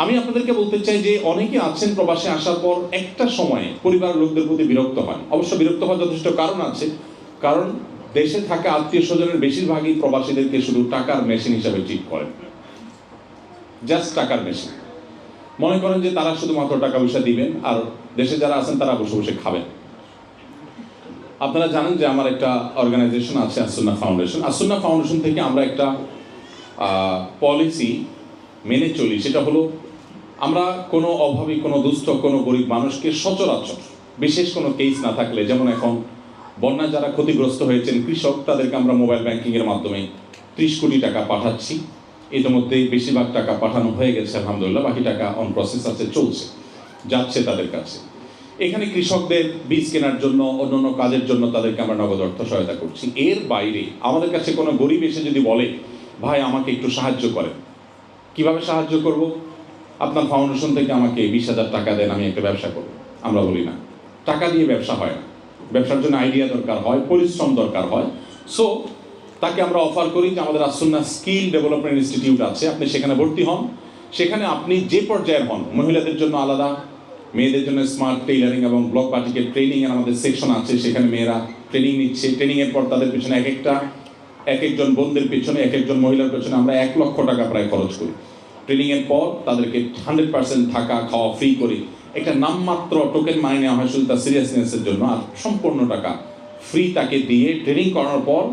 আমি আপনাদেরকে বলতে চাই যে অনেকে আছেন প্রবাসে আসার পর একটা সময়ে পরিবারের লোকদের প্রতি বিরক্ত হয়। অবশ্য বিরক্ত হওয়ার যথেষ্ট কারণ আছে, কারণ দেশে থাকা আত্মীয় স্বজনের বেশিরভাগই প্রবাসীদেরকে শুধু টাকার মেশিন হিসাবে ট্রিট করেন, জাস্ট টাকার মেশিন। মনে করেন যে তারা শুধুমাত্র টাকা পয়সা দিবেন আর দেশে যারা আছেন তারা বসে বসে খাবেন। আপনারা জানেন যে আমার একটা অর্গানাইজেশন আছে আসুন্নাহ ফাউন্ডেশন। আসুন্নাহ ফাউন্ডেশন থেকে আমরা একটা পলিসি মেনে চলি, সেটা হলো আমরা কোনো অভাবী, কোনো দুস্থ, কোনো গরিব মানুষকে সচরাচর বিশেষ কোনো কেস না থাকলে, যেমন এখন বন্যা যারা ক্ষতিগ্রস্ত হয়েছেন কৃষক, তাদেরকে আমরা মোবাইল ব্যাংকিংয়ের মাধ্যমে 30 কোটি টাকা পাঠাচ্ছি। ইতিমধ্যে বেশিরভাগ টাকা পাঠানো হয়ে গেছে আলহামদুলিল্লাহ, বাকি টাকা অন প্রসেস আছে, চলছে, যাচ্ছে তাদের কাছে। এখানে কৃষকদের বীজ কেনার জন্য, অন্যান্য কাজের জন্য তাদেরকে আমরা নগদ অর্থ সহায়তা করছি। এর বাইরে আমাদের কাছে কোনো গরিব এসে যদি বলে ভাই আমাকে একটু সাহায্য করেন, কিভাবে সাহায্য করব? আপনার ফাউন্ডেশন থেকে আমাকে 20,000 টাকা দেন, আমি একটা ব্যবসা করব। আমরা বলি না, টাকা দিয়ে ব্যবসা হয় না, ব্যবসার জন্য আইডিয়া দরকার হয়, পরিশ্রম দরকার হয়। সো তাকে আমরা অফার করি যে আমাদের আসুন্নাহ স্কিল ডেভেলপমেন্ট ইনস্টিটিউট আছে, আপনি সেখানে ভর্তি হন। সেখানে আপনি যে পর্যায়ের হন, মহিলাদের জন্য আলাদা, মেয়েদের জন্য স্মার্ট টেইলারিং এবং ব্লক পার্টিকের ট্রেনিংয়ের আমাদের সেকশন আছে, সেখানে মেয়েরা ট্রেনিং নিচ্ছে। ট্রেনিংয়ের পর তাদের পিছনে এক একজন বোনদের পেছনে, এক একজন মহিলার পেছনে আমরা 1 লক্ষ টাকা প্রায় খরচ করি। ট্রেনিংয়ের পর তাদেরকে 100% থাকা খাওয়া ফ্রি করি। একটা নামমাত্র টোকেন মানি নেওয়া হয় শুধু তার সিরিয়াসনেসের জন্য, আর সম্পূর্ণ টাকা ফ্রি তাকে দিয়ে ট্রেনিং করানোর পর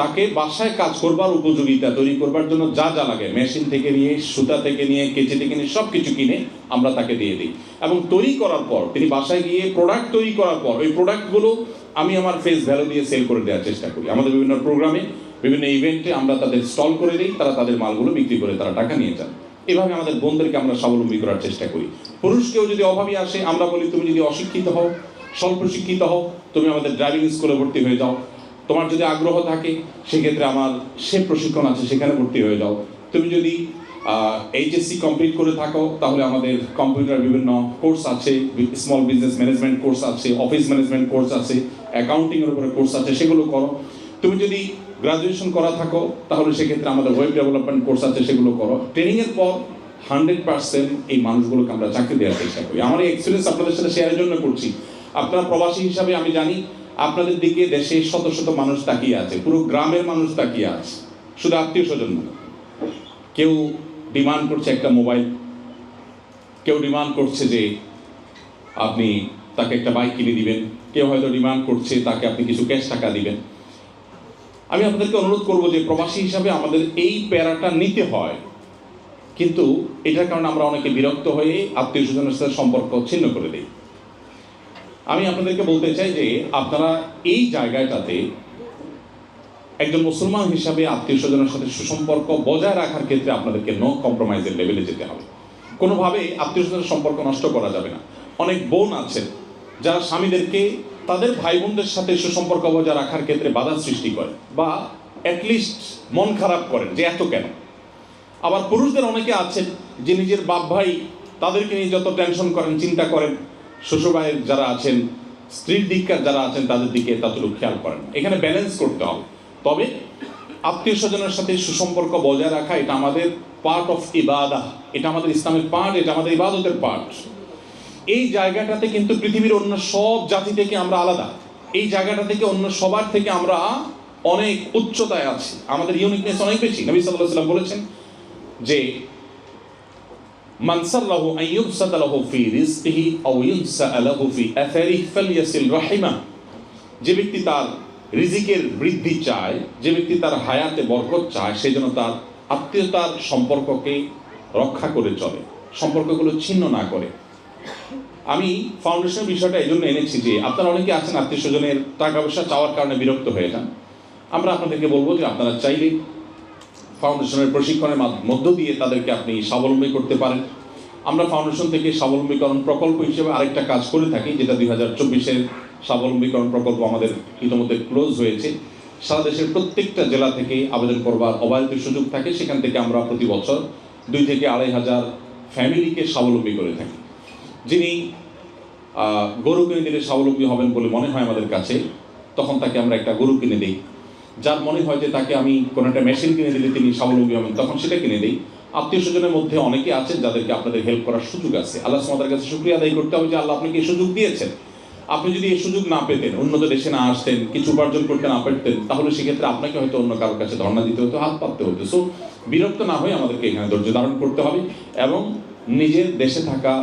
তাকে বাসায় কাজ করবার উপযোগিতা তৈরি করবার জন্য যা যা লাগে, মেশিন থেকে নিয়ে, সুতা থেকে নিয়ে, কেচি থেকে নিয়ে সব কিছু কিনে আমরা তাকে দিয়ে দিই। এবং তৈরি করার পর তিনি বাসায় গিয়ে প্রোডাক্ট তৈরি করার পর ওই প্রোডাক্টগুলো আমি আমার ফেস ভ্যালু দিয়ে সেল করে দেওয়ার চেষ্টা করি। আমাদের বিভিন্ন প্রোগ্রামে, বিভিন্ন ইভেন্টে আমরা তাদের স্টল করে দিই, তারা তাদের মালগুলো বিক্রি করে তারা টাকা নিয়ে যান। এভাবে আমাদের বোনদেরকে আমরা স্বাবলম্বী করার চেষ্টা করি। পুরুষ কেউ যদি অভাবী আসে, আমরা বলি তুমি যদি অশিক্ষিত হও, স্বল্প শিক্ষিত হও, তুমি আমাদের ড্রাইভিং স্কুলে ভর্তি হয়ে যাও। তোমার যদি আগ্রহ থাকে সেক্ষেত্রে আমার সে প্রশিক্ষণ আছে, সেখানে ভর্তি হয়ে যাও। তুমি যদি এইচএসসি কমপ্লিট করে থাকো তাহলে আমাদের কম্পিউটার বিভিন্ন কোর্স আছে, স্মল বিজনেস ম্যানেজমেন্ট কোর্স আছে, অফিস ম্যানেজমেন্ট কোর্স আছে, অ্যাকাউন্টিংয়ের উপরে কোর্স আছে, সেগুলো করো। তুমি যদি গ্রাজুয়েশন করা থাকো তাহলে সেক্ষেত্রে আমাদের ওয়েব ডেভেলপমেন্ট কোর্স আছে, সেগুলো করো। ট্রেনিংয়ের পর 100% এই মানুষগুলোকে আমরা চাকরি দেওয়ার চেষ্টা করি। আমার এই এক্সপিরিয়েন্স আপনাদের সাথে শেয়ারের জন্য করছি। আপনারা প্রবাসী হিসাবে আমি জানি আপনাদের দিকে দেশে শত শত মানুষ তাকিয়ে আছে, পুরো গ্রামের মানুষ তাকিয়ে আছে, শুধু আত্মীয় স্বজন না। কেউ ডিমান্ড করছে একটা মোবাইল, কেউ ডিমান্ড করছে যে আপনি তাকে একটা বাইক কিনে দিবেন, কেউ হয়তো ডিমান্ড করছে তাকে আপনি কিছু ক্যাশ টাকা দিবেন। আমি আপনাদেরকে অনুরোধ করবো যে প্রবাসী হিসাবে আমাদের এই প্যারাটা নিতে হয়, কিন্তু এটার কারণে আমরা অনেকে বিরক্ত হয়ে আত্মীয় স্বজনের সাথে সম্পর্ক ছিন্ন করে দিই। আমি আপনাদেরকে বলতে চাই যে আপনারা এই জায়গাটাতে একজন মুসলমান হিসাবে আত্মীয় স্বজনের সাথে সুসম্পর্ক বজায় রাখার ক্ষেত্রে আপনাদেরকে নো কম্প্রোমাইজের লেভেলে যেতে হবে। কোনোভাবে আত্মীয় স্বজনের সম্পর্ক নষ্ট করা যাবে না। অনেক বোন আছেন যারা স্বামীদেরকে তাদের ভাই বোনদের সাথে সুসম্পর্ক বজায় রাখার ক্ষেত্রে বাধা সৃষ্টি করে বা অ্যাটলিস্ট মন খারাপ করেন যে এত কেন। আবার পুরুষদের অনেকে আছেন যে নিজের বাপ ভাই তাদেরকে নিয়ে যত টেনশন করেন, চিন্তা করেন, শ্বশুরবাড়ির যারা আছেন, স্ত্রীর দিককার যারা আছেন তাদের দিকে ততটুকু খেয়াল করেন। এখানে ব্যালেন্স করতে হবে। তবে আত্মীয় স্বজনের সাথে সুসম্পর্ক বজায় রাখা এটা আমাদের পার্ট অফ ইবাদাহ, এটা আমাদের ইসলামের পার্ট, এটা আমাদের ইবাদতের পার্ট। এই জায়গাটাতে কিন্তু পৃথিবীর অন্য সব জাতি থেকে আমরা আলাদা। এই জায়গাটা থেকে অন্য সবার থেকে আমরা অনেক উচ্চতায় আছি, আমাদের ইউনিকনেস অনেক বেশি। নবী সাল্লাল্লাহু আলাইহি ওয়াসাল্লাম বলেছেন যে মান সাল্লাহু আন ইউবসাতা লাহু ফি রিজকিহি আও ইউনসা লাহু ফি আথারিহি ফালইয়াসিল রাহিমা। যে ব্যক্তি তার রিজিকের বৃদ্ধি চায়, যে ব্যক্তি তার হায়াতে বরকত চায়, সে যেন তার আত্মীয়তার সম্পর্ককে রক্ষা করে চলে, সম্পর্কগুলো ছিন্ন না করে। আমি ফাউন্ডেশনের বিষয়টা এই জন্য এনেছি যে আপনারা অনেকে আছেন আত্মীয় স্বজনের টাকা পয়সা চাওয়ার কারণে বিরক্ত হয়ে যান। আমরা আপনাদেরকে বলবো যে আপনারা চাইলে ফাউন্ডেশনের প্রশিক্ষণের মধ্য দিয়ে তাদেরকে আপনি স্বাবলম্বী করতে পারেন। আমরা ফাউন্ডেশন থেকে স্বাবলম্বীকরণ প্রকল্প হিসেবে আরেকটা কাজ করে থাকি, যেটা 2024-এর স্বাবলম্বীকরণ প্রকল্প আমাদের ইতিমধ্যে ক্লোজ হয়েছে। সারা দেশের প্রত্যেকটা জেলা থেকে আবেদন করবার অবাধিত সুযোগ থাকে। সেখান থেকে আমরা প্রতি বছর 2 থেকে 2,500 ফ্যামিলিকে স্বাবলম্বী করে থাকি। যিনি গরু কিনে দিলে স্বাবলম্বী হবেন বলে মনে হয় আমাদের কাছে, তখন তাকে আমরা একটা গরু কিনে দিই। যার মনে হয় যে তাকে আমি কোনো একটা মেশিন কিনে দিলে তিনি স্বাবলম্বী হবেন, তখন সেটা কিনে দিই। আত্মীয় স্বজনের মধ্যে অনেকে আছেন যাদেরকে আপনাদের হেল্প করার সুযোগ আছে। আল্লাহ সুবহানাহু কাছে শুকরিয়া আদায় করতে হবে যে আল্লাহ আপনাকে এই সুযোগ দিয়েছেন। আপনি যদি এই সুযোগ না পেতেন, উন্নত দেশে না আসতেন, কিছু উপার্জন করতে না পারতেন, তাহলে সেক্ষেত্রে আপনাকে হয়তো অন্য কারোর কাছে ধর্ণা দিতে হতো, হাত পাততে হতো। সো বিরক্ত না হয়ে আমাদেরকে এখানে ধৈর্য ধারণ করতে হবে এবং নিজের দেশে থাকা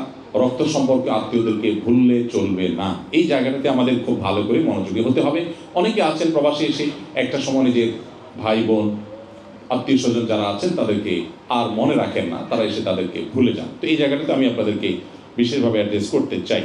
রক্ত সম্পর্কে আত্মীয়দেরকে ভুললে চলবে না। এই জায়গাটাতে আমাদের খুব ভালো করে মনোযোগী হতে হবে। অনেকে আছেন প্রবাসী এসে একটা সময় নিজের ভাই বোন আত্মীয় স্বজন যারা আছেন তাদেরকে আর মনে রাখেন না, তারা এসে তাদেরকে ভুলে যান। তো এই জায়গাটাতে আমি আপনাদেরকে বিশেষভাবে অ্যাড্রেস করতে চাই।